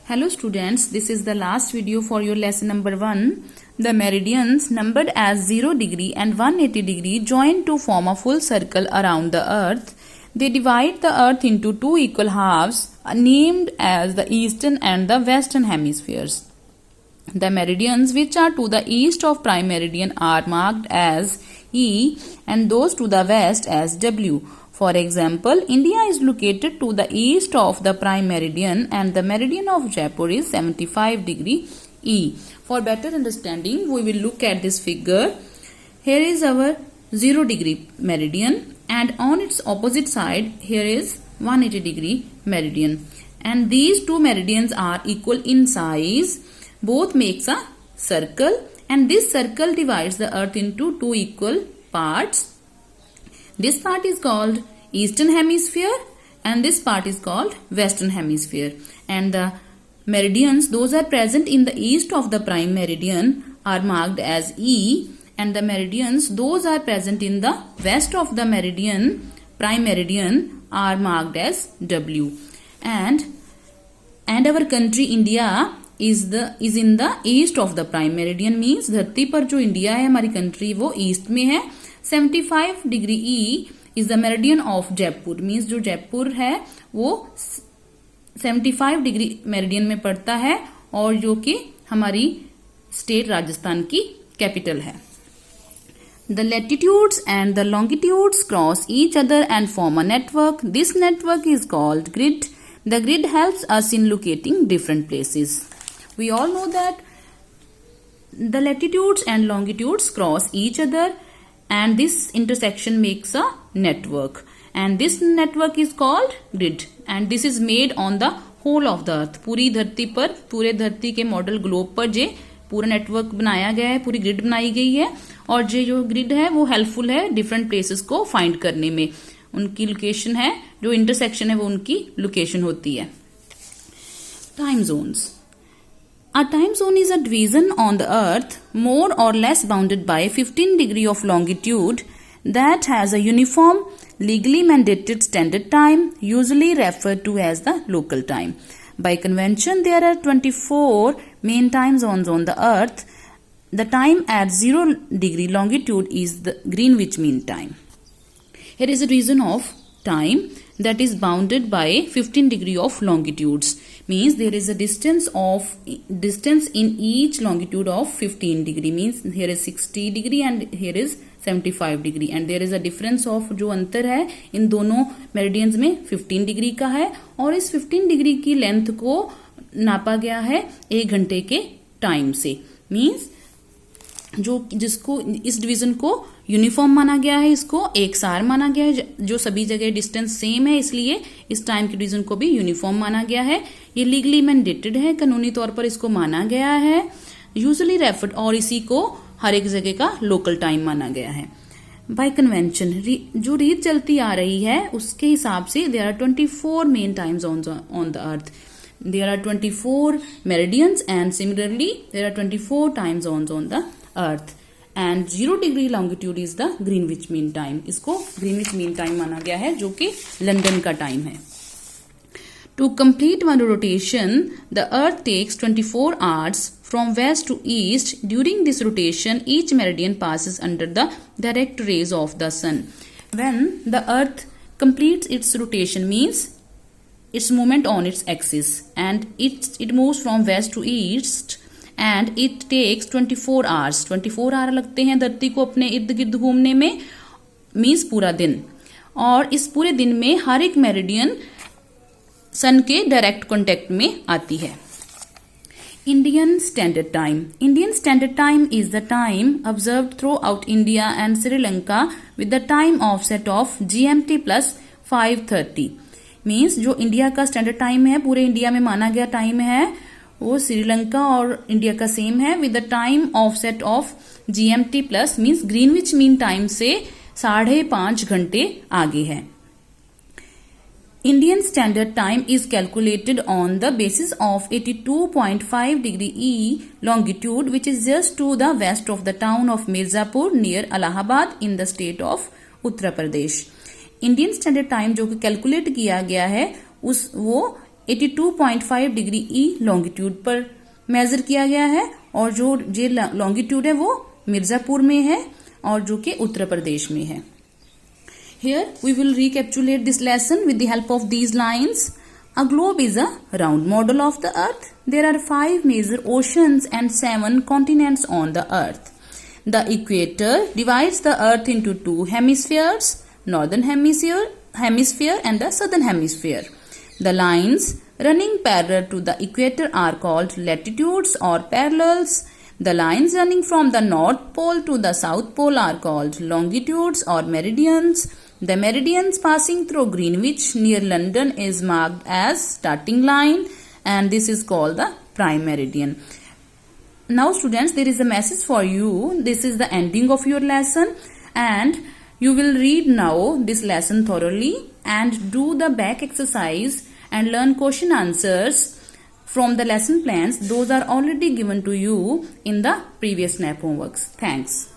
Hello students, this is the last video for your lesson number 1. The meridians numbered as 0 degree and 180 degree join to form a full circle around the earth. They divide the earth into two equal halves named as the eastern and the western hemispheres. The meridians which are to the east of prime meridian are marked as E and those to the west as W. For example, India is located to the east of the prime meridian and the meridian of Jaipur is 75 degree E. For better understanding, we will look at this figure. Here is our 0 degree meridian and on its opposite side here is 180 degree meridian. And these two meridians are equal in size. Both makes a circle and this circle divides the earth into two equal parts. This part is called eastern hemisphere and this part is called western hemisphere. And the meridians, those are present in the east of the prime meridian, are marked as E, and the meridians, those are present in the west of the meridian, prime meridian, are marked as W. And our country India is in the east of the prime meridian, means धरती पर जो India है हमारी country वो east में है. 75 degree E is the meridian of Jaipur, means जो जयपुर है वो 75 डिग्री मेरिडियन में पड़ता है और जो कि हमारी स्टेट राजस्थान की कैपिटल है. The latitudes and the longitudes cross each other and form a network. This network is called grid. The grid helps us in locating different places. We all know that the latitudes and longitudes cross each other and this intersection makes a network. And this network is called grid. And this is made on the whole of the earth. पूरी धरती पर, पूरे धरती के model globe पर जे पूरा network बनाया गया है, पूरी ग्रिड बनाई गई है. और ये जो ग्रिड है वो हेल्पफुल है डिफरेंट प्लेसेस को फाइंड करने में. उनकी लोकेशन है, जो इंटरसेक्शन है वो उनकी लोकेशन होती है. Time zones. A time zone is a division on the earth more or less bounded by 15 degree of longitude that has a uniform legally mandated standard time, usually referred to as the local time. By convention, there are 24 main time zones on the earth. The time at 0 degree longitude is the Greenwich Mean Time. Here is a region of time that is bounded by 15 degree of longitudes, means there is a distance in each longitude of 15 degree, means here is 60 degree and here is 75 degree, and there is a difference of जो अंतर है इन दोनों meridians में 15 degree का है. और इस 15 degree की लेंथ को नापा गया है 1 घंटे के टाइम से, मीन्स जिसको इस डिवीजन को यूनिफॉर्म माना गया है, इसको एक सार माना गया है, जो सभी जगह डिस्टेंस सेम है, इसलिए इस टाइम के डिवीजन को भी यूनिफॉर्म माना गया है. ये लीगली मैंडेटेड है, कानूनी तौर पर इसको माना गया है. यूजुअली रेफर्ड, और इसी को हर एक जगह का लोकल टाइम माना गया है. बाय कन्वेंशन, जो रीत चलती आ रही है उसके हिसाब से there are 24 main time zones on the earth. There are 24 meridians and similarly there are 24 time zones on the earth. And 0 degree longitude is the Greenwich Mean Time. इसको Greenwich Mean Time माना गया है जो कि London का time है. To complete one rotation, the earth takes 24 hours from west to east. During this rotation, each meridian passes under the direct rays of the sun. When the earth completes its rotation, means its movement on its axis, and it moves from west to east and it takes 24 hours. 24 our लगते हैं धरती को अपने इर्द गिर्द घूमने में, means पूरा दिन. और इस पूरे दिन में हर एक मेरिडियन सन के डायरेक्ट कांटेक्ट में आती है. Indian Standard Time. Indian Standard Time is the time observed throughout India and Sri Lanka with the time offset of GMT plus 5:30. Means जो इंडिया का स्टैंडर्ड टाइम है, पूरे इंडिया में माना गया टाइम है, वो श्रीलंका और इंडिया का सेम है with the time offset of GMT plus, means Greenwich mean time से 5.5 घंटे आगे है. Indian standard time is calculated on the basis of 82.5 degree E longitude which is just to the west of the town of Mirzapur near Allahabad in the state of Uttar Pradesh. Indian standard time जो कि calculate किया गया है वो 82.5 degree ई longitude पर major किया गया है और जो ये लॉन्गिट्यूड है वो मिर्जापुर में है और जो कि उत्तर प्रदेश में है. Here we will recapitulate this lesson with the help of these lines. A globe is a round model of the earth. There are 5 major oceans and 7 continents on the earth. The equator divides the earth into 2 hemispheres, northern hemisphere and the southern hemisphere. The lines running parallel to the equator are called latitudes or parallels. The lines running from the North Pole to the South Pole are called longitudes or meridians. The meridians passing through Greenwich near London is marked as starting line and this is called the prime meridian. Now students, there is a message for you. This is the ending of your lesson and you will read now this lesson thoroughly and do the back exercise and learn question answers from the lesson plans. Those are already given to you in the previous NAP homeworks. Thanks.